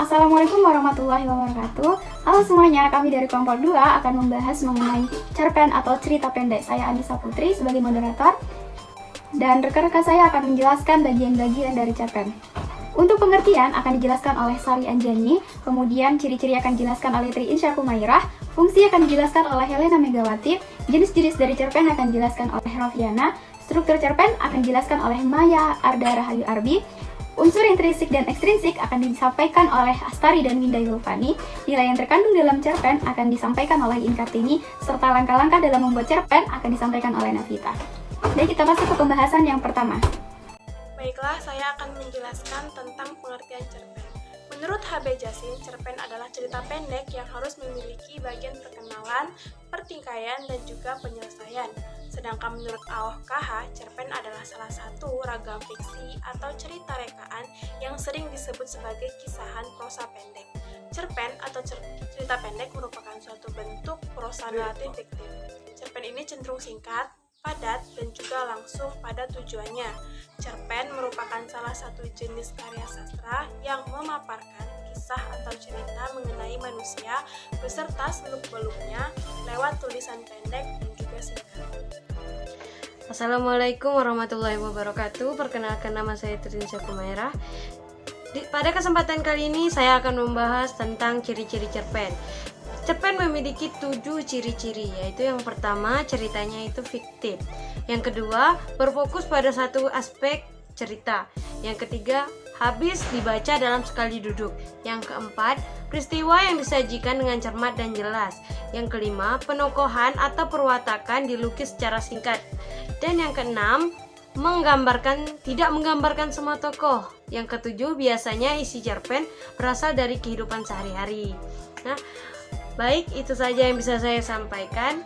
Assalamualaikum warahmatullahi wabarakatuh. Halo semuanya, kami dari kelompok 2 akan membahas mengenai cerpen atau cerita pendek. Saya Anissa Putri sebagai moderator, dan rekan-rekan saya akan menjelaskan bagian-bagian dari cerpen. Untuk pengertian akan dijelaskan oleh Sari Anjani, kemudian ciri-ciri akan dijelaskan oleh Tri Insya Kumairah, fungsi akan dijelaskan oleh Helena Megawati, jenis-jenis dari cerpen akan dijelaskan oleh Rofiana, struktur cerpen akan dijelaskan oleh Maya Arda Rahayu Arbi, unsur intrinsik dan ekstrinsik akan disampaikan oleh Astari dan Winda Yulfani, nilai yang terkandung dalam cerpen akan disampaikan oleh Inkartini, serta langkah-langkah dalam membuat cerpen akan disampaikan oleh Navita. Jadi kita masuk ke pembahasan yang pertama. Baiklah, saya akan menjelaskan tentang pengertian cerpen. Menurut H.B. Jasin, cerpen adalah cerita pendek yang harus memiliki bagian perkenalan, pertingkaian, dan juga penyelesaian. Sedangkan menurut Aoh KH, cerpen adalah salah satu ragam fiksi atau cerita rekaan yang sering disebut sebagai kisahan prosa pendek. Cerpen atau cerita pendek merupakan suatu bentuk prosa naratif fiktif. Cerpen ini cenderung singkat, padat, dan juga langsung pada tujuannya. Cerpen merupakan salah satu jenis karya sastra yang memaparkan kisah atau cerita mengenai manusia beserta seluk-beluknya lewat tulisan pendek dan juga singkat. Assalamualaikum warahmatullahi wabarakatuh. Perkenalkan, nama saya Tri Insya Kumairah. Pada kesempatan kali ini saya akan membahas tentang ciri-ciri cerpen. Cerpen memiliki 7 ciri-ciri, yaitu yang pertama, ceritanya itu fiktif. Yang kedua, berfokus pada satu aspek cerita. Yang ketiga, habis dibaca dalam sekali duduk. Yang keempat, peristiwa yang disajikan dengan cermat dan jelas. Yang kelima, penokohan atau perwatakan dilukis secara singkat. Dan yang keenam, tidak menggambarkan semua tokoh. Yang ketujuh, biasanya isi cerpen berasal dari kehidupan sehari-hari. Nah, baik, itu saja yang bisa saya sampaikan.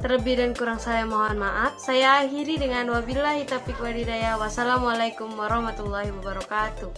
Terlebih dan kurang saya mohon maaf. Saya akhiri dengan wabillahi taufiq walhidayah. Wassalamualaikum warahmatullahi wabarakatuh.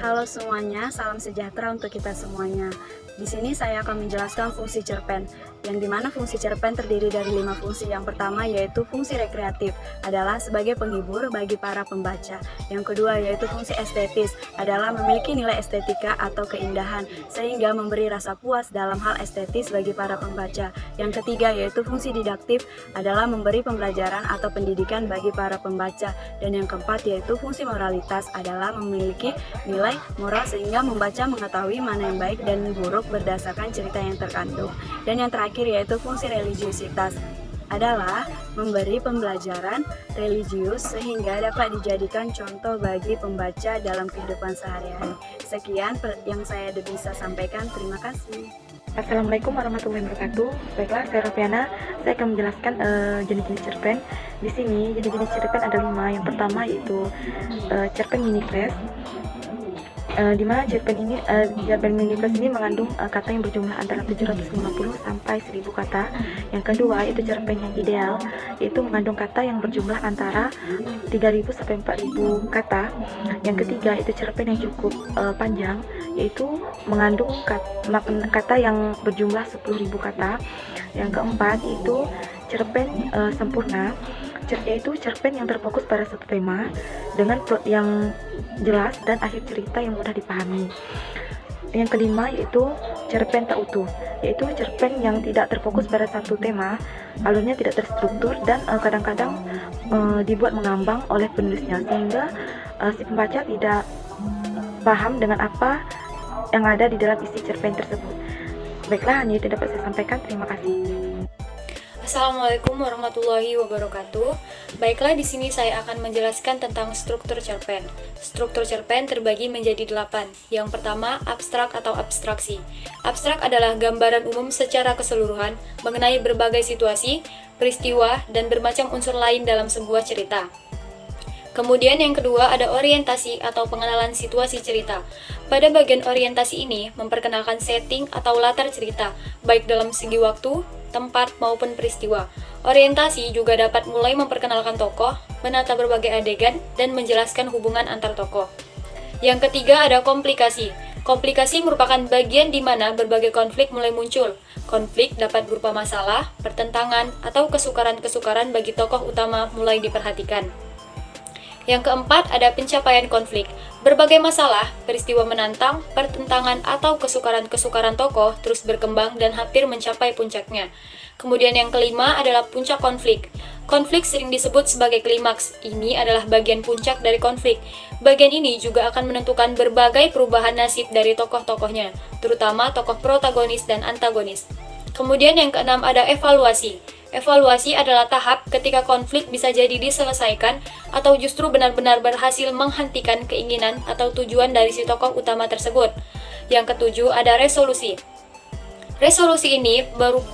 Halo semuanya, salam sejahtera untuk kita semuanya. Di sini saya akan menjelaskan fungsi cerpen, yang dimana fungsi cerpen terdiri dari 5 fungsi. Yang pertama yaitu fungsi rekreatif, adalah sebagai penghibur bagi para pembaca. Yang kedua yaitu fungsi estetis, adalah memiliki nilai estetika atau keindahan, sehingga memberi rasa puas dalam hal estetis bagi para pembaca. Yang ketiga yaitu fungsi didaktif, adalah memberi pembelajaran atau pendidikan bagi para pembaca. Dan yang keempat yaitu fungsi moralitas, adalah memiliki nilai moral sehingga membaca mengetahui mana yang baik dan buruk berdasarkan cerita yang terkandung. Dan yang terakhir yaitu fungsi religiusitas, adalah memberi pembelajaran religius sehingga dapat dijadikan contoh bagi pembaca dalam kehidupan sehari-hari. Sekian yang saya bisa sampaikan, terima kasih. Assalamualaikum warahmatullahi wabarakatuh. Baiklah, saya Rofiana. Saya akan menjelaskan jenis-jenis cerpen. Di sini jenis-jenis cerpen ada 5. Yang pertama yaitu cerpen mini press. Di mana cerpen mini press ini mengandung kata yang berjumlah antara 750 sampai 1000 kata. Yang kedua yaitu cerpen yang ideal, yaitu mengandung kata yang berjumlah antara 3000 sampai 4000 kata. Yang ketiga yaitu cerpen yang cukup panjang, yaitu mengandung kata yang berjumlah 10.000 kata. Yang keempat yaitu cerpen sempurna, yaitu cerpen yang terfokus pada satu tema dengan plot yang jelas dan akhir cerita yang mudah dipahami. Yang kelima yaitu cerpen tak utuh, yaitu cerpen yang tidak terfokus pada satu tema, alurnya tidak terstruktur dan kadang-kadang dibuat mengambang oleh penulisnya sehingga si pembaca tidak paham dengan apa yang ada di dalam isi cerpen tersebut. Baiklah, hanya itu dapat saya sampaikan. Terima kasih. Assalamualaikum warahmatullahi wabarakatuh. Baiklah, di sini saya akan menjelaskan tentang struktur cerpen. Struktur cerpen terbagi menjadi 8. Yang pertama, abstrak atau abstraksi. Abstrak adalah gambaran umum secara keseluruhan mengenai berbagai situasi, peristiwa, dan bermacam unsur lain dalam sebuah cerita. Kemudian yang kedua ada orientasi atau pengenalan situasi cerita. Pada bagian orientasi ini memperkenalkan setting atau latar cerita, baik dalam segi waktu, tempat, maupun peristiwa. Orientasi juga dapat mulai memperkenalkan tokoh, menata berbagai adegan, dan menjelaskan hubungan antar tokoh. Yang ketiga ada komplikasi. Komplikasi merupakan bagian di mana berbagai konflik mulai muncul. Konflik dapat berupa masalah, pertentangan, atau kesukaran-kesukaran bagi tokoh utama mulai diperhatikan. Yang keempat, ada pencapaian konflik. Berbagai masalah, peristiwa menantang, pertentangan, atau kesukaran-kesukaran tokoh terus berkembang dan hampir mencapai puncaknya. Kemudian yang kelima adalah puncak konflik. Konflik sering disebut sebagai klimaks. Ini adalah bagian puncak dari konflik. Bagian ini juga akan menentukan berbagai perubahan nasib dari tokoh-tokohnya, terutama tokoh protagonis dan antagonis. Kemudian yang keenam ada evaluasi. Evaluasi adalah tahap ketika konflik bisa jadi diselesaikan atau justru benar-benar berhasil menghentikan keinginan atau tujuan dari si tokoh utama tersebut. Yang ketujuh ada resolusi. Resolusi ini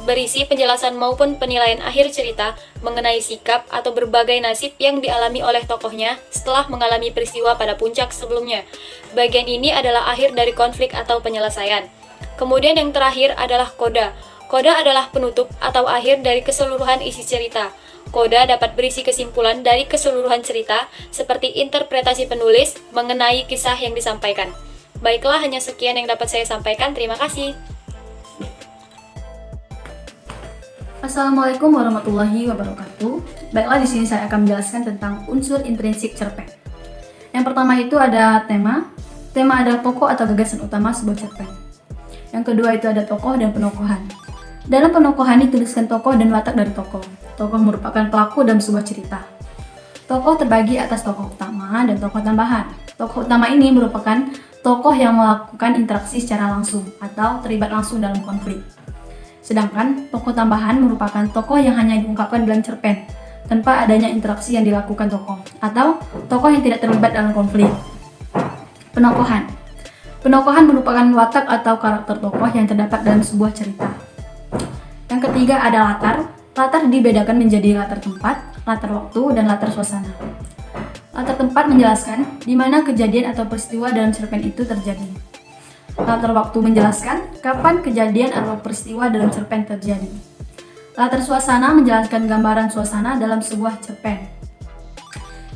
berisi penjelasan maupun penilaian akhir cerita mengenai sikap atau berbagai nasib yang dialami oleh tokohnya setelah mengalami peristiwa pada puncak sebelumnya. Bagian ini adalah akhir dari konflik atau penyelesaian. Kemudian yang terakhir adalah koda. Koda adalah penutup atau akhir dari keseluruhan isi cerita. Koda dapat berisi kesimpulan dari keseluruhan cerita seperti interpretasi penulis mengenai kisah yang disampaikan. Baiklah, hanya sekian yang dapat saya sampaikan. Terima kasih. Assalamualaikum warahmatullahi wabarakatuh. Baiklah, di sini saya akan menjelaskan tentang unsur intrinsik cerpen. Yang pertama itu ada tema. Tema adalah pokok atau gagasan utama sebuah cerpen. Yang kedua itu ada tokoh dan penokohan. Dalam penokohan dituliskan tokoh dan watak dari tokoh. Tokoh merupakan pelaku dalam sebuah cerita. Tokoh terbagi atas tokoh utama dan tokoh tambahan. Tokoh utama ini merupakan tokoh yang melakukan interaksi secara langsung atau terlibat langsung dalam konflik. Sedangkan tokoh tambahan merupakan tokoh yang hanya diungkapkan dalam cerpen tanpa adanya interaksi yang dilakukan tokoh atau tokoh yang tidak terlibat dalam konflik. Penokohan. Penokohan merupakan watak atau karakter tokoh yang terdapat dalam sebuah cerita. Yang ketiga ada latar. Latar dibedakan menjadi latar tempat, latar waktu, dan latar suasana. Latar tempat menjelaskan di mana kejadian atau peristiwa dalam cerpen itu terjadi. Latar waktu menjelaskan kapan kejadian atau peristiwa dalam cerpen terjadi. Latar suasana menjelaskan gambaran suasana dalam sebuah cerpen.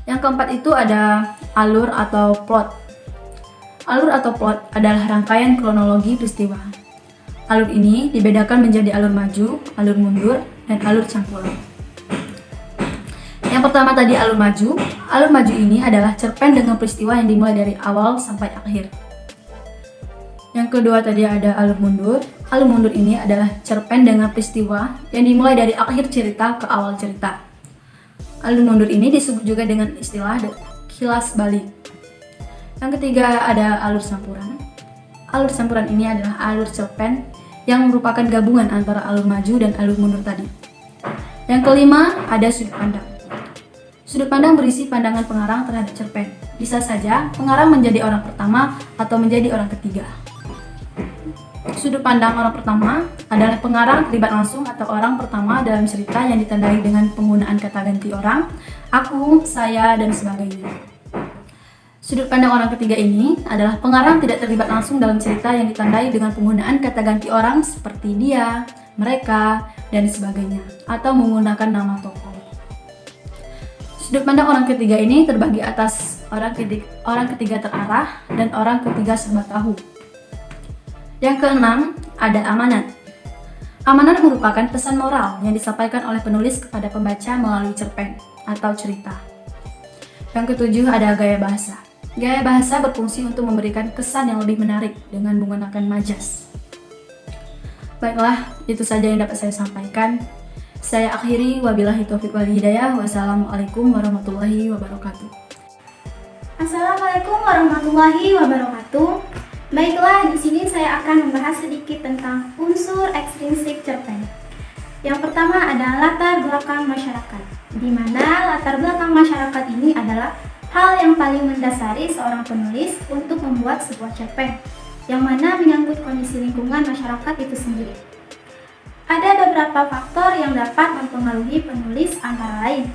Yang keempat itu ada alur atau plot. Alur atau plot adalah rangkaian kronologi peristiwa. Alur ini dibedakan menjadi alur maju, alur mundur, dan alur campuran. Yang pertama tadi alur maju. Alur maju ini adalah cerpen dengan peristiwa yang dimulai dari awal sampai akhir. Yang kedua tadi ada alur mundur. Alur mundur ini adalah cerpen dengan peristiwa yang dimulai dari akhir cerita ke awal cerita. Alur mundur ini disebut juga dengan istilah kilas balik. Yang ketiga ada alur campuran. Alur campuran ini adalah alur cerpen yang merupakan gabungan antara alur maju dan alur mundur tadi. Yang kelima ada sudut pandang. Sudut pandang berisi pandangan pengarang terhadap cerpen. Bisa saja pengarang menjadi orang pertama atau menjadi orang ketiga. Sudut pandang orang pertama adalah pengarang terlibat langsung atau orang pertama dalam cerita yang ditandai dengan penggunaan kata ganti orang, aku, saya, dan sebagainya. Sudut pandang orang ketiga ini adalah pengarang tidak terlibat langsung dalam cerita yang ditandai dengan penggunaan kata ganti orang seperti dia, mereka, dan sebagainya, atau menggunakan nama tokoh. Sudut pandang orang ketiga ini terbagi atas orang ketiga terarah dan orang ketiga serba tahu. Yang keenam, ada amanat. Amanat merupakan pesan moral yang disampaikan oleh penulis kepada pembaca melalui cerpen atau cerita. Yang ketujuh, ada gaya bahasa. Gaya bahasa berfungsi untuk memberikan kesan yang lebih menarik dengan menggunakan majas. Baiklah, itu saja yang dapat saya sampaikan. Saya akhiri, wabillahi taufiq wal hidayah. Wassalamualaikum warahmatullahi wabarakatuh. Assalamualaikum warahmatullahi wabarakatuh. Baiklah, di sini saya akan membahas sedikit tentang unsur ekstrinsik cerpen. Yang pertama ada latar belakang masyarakat, di mana latar belakang masyarakat ini adalah hal yang paling mendasari seorang penulis untuk membuat sebuah cerpen, yang mana menyangkut kondisi lingkungan masyarakat itu sendiri. Ada beberapa faktor yang dapat mempengaruhi penulis antara lain.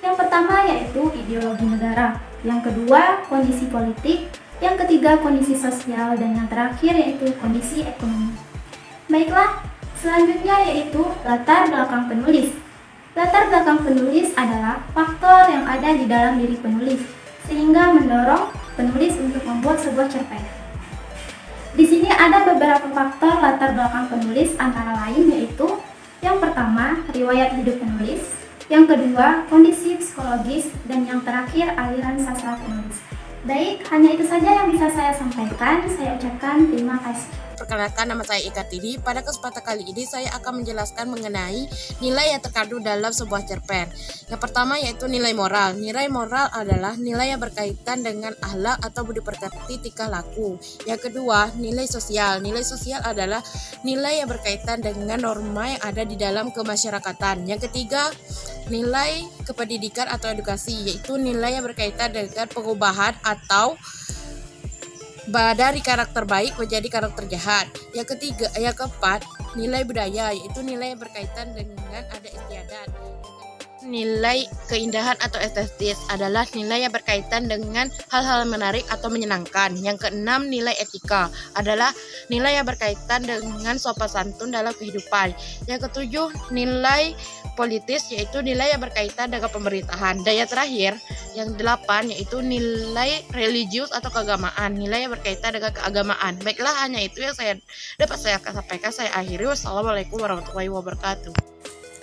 Yang pertama yaitu ideologi negara, yang kedua kondisi politik, yang ketiga kondisi sosial, dan yang terakhir yaitu kondisi ekonomi. Baiklah, selanjutnya yaitu latar belakang penulis. Latar belakang penulis adalah faktor yang ada di dalam diri penulis, sehingga mendorong penulis untuk membuat sebuah cerpen. Di sini ada beberapa faktor latar belakang penulis antara lain yaitu yang pertama, riwayat hidup penulis, Yang kedua, kondisi psikologis, dan yang terakhir, aliran sastra penulis. Baik, hanya itu saja yang bisa saya sampaikan. Saya ucapkan terima kasih. Perkenalkan, nama saya Ika Tidi. Pada kesempatan kali ini saya akan menjelaskan mengenai nilai yang terkandung dalam sebuah cerpen. Yang pertama yaitu nilai moral. Nilai moral adalah nilai yang berkaitan dengan akhlak atau budi pekerti tingkah laku. Yang kedua, nilai sosial. Nilai sosial adalah nilai yang berkaitan dengan norma yang ada di dalam kemasyarakatan. Yang ketiga, nilai kependidikan atau edukasi, yaitu nilai yang berkaitan dengan pengubahan atau dari karakter baik menjadi karakter jahat. Yang keempat, nilai budaya, yaitu nilai yang berkaitan dengan adat istiadat. Nilai keindahan atau estetis adalah nilai yang berkaitan dengan hal-hal menarik atau menyenangkan. Yang keenam, nilai etika adalah nilai yang berkaitan dengan sopan santun dalam kehidupan. Yang ketujuh, nilai politis, yaitu nilai yang berkaitan dengan pemerintahan. Dan yang terakhir, yang delapan, yaitu nilai religius atau keagamaan, nilai yang berkaitan dengan keagamaan. Baiklah, hanya itu yang dapat saya sampaikan. Saya akhiri. Wassalamualaikum warahmatullahi wabarakatuh.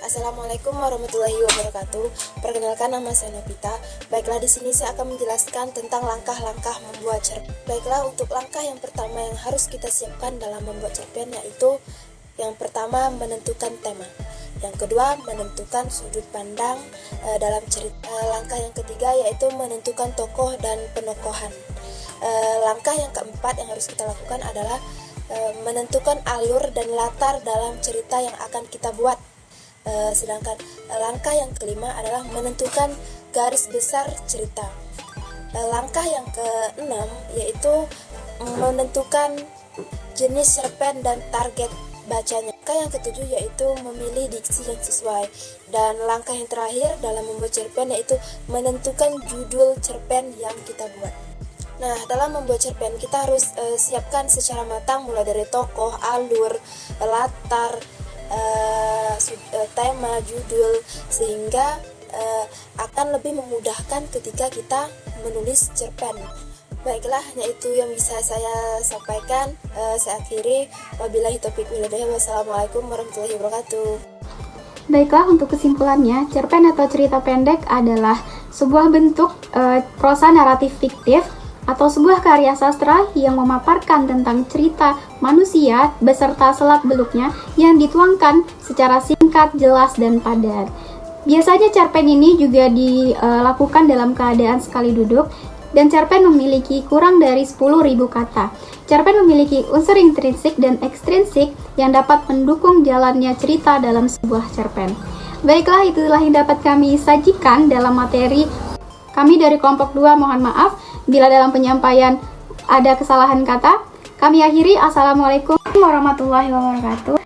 Assalamualaikum warahmatullahi wabarakatuh. Perkenalkan, nama saya Novita. Baiklah, di sini saya akan menjelaskan tentang langkah-langkah membuat cerpen. Baiklah, untuk langkah yang pertama yang harus kita siapkan dalam membuat cerpen yaitu yang pertama, menentukan tema. Yang kedua, menentukan sudut pandang dalam cerita. Langkah yang ketiga yaitu menentukan tokoh dan penokohan. Langkah yang keempat yang harus kita lakukan adalah menentukan alur dan latar dalam cerita yang akan kita buat. Sedangkan langkah yang kelima adalah menentukan garis besar cerita. Langkah yang keenam yaitu menentukan jenis cerpen dan target bacanya. Langkah yang ketujuh yaitu memilih diksi yang sesuai. Dan langkah yang terakhir dalam membuat cerpen yaitu menentukan judul cerpen yang kita buat. Nah, dalam membuat cerpen kita harus siapkan secara matang mulai dari tokoh, alur, latar, tema, judul, sehingga akan lebih memudahkan ketika kita menulis cerpen. Baiklah, hanya itu yang bisa saya sampaikan. Saya akhiri. Wabillahi taufiq wal hidayah. Wassalamualaikum warahmatullahi wabarakatuh. Baiklah, untuk kesimpulannya, cerpen atau cerita pendek adalah sebuah bentuk prosa naratif fiktif atau sebuah karya sastra yang memaparkan tentang cerita manusia beserta selak-beluknya yang dituangkan secara singkat, jelas, dan padat. Biasanya cerpen ini juga dilakukan dalam keadaan sekali duduk, dan cerpen memiliki kurang dari 10.000 kata. Cerpen memiliki unsur intrinsik dan ekstrinsik yang dapat mendukung jalannya cerita dalam sebuah cerpen. Baiklah, itulah yang dapat kami sajikan dalam materi. Kami dari kelompok 2 mohon maaf bila dalam penyampaian ada kesalahan kata. Kami akhiri. Assalamualaikum warahmatullahi wabarakatuh.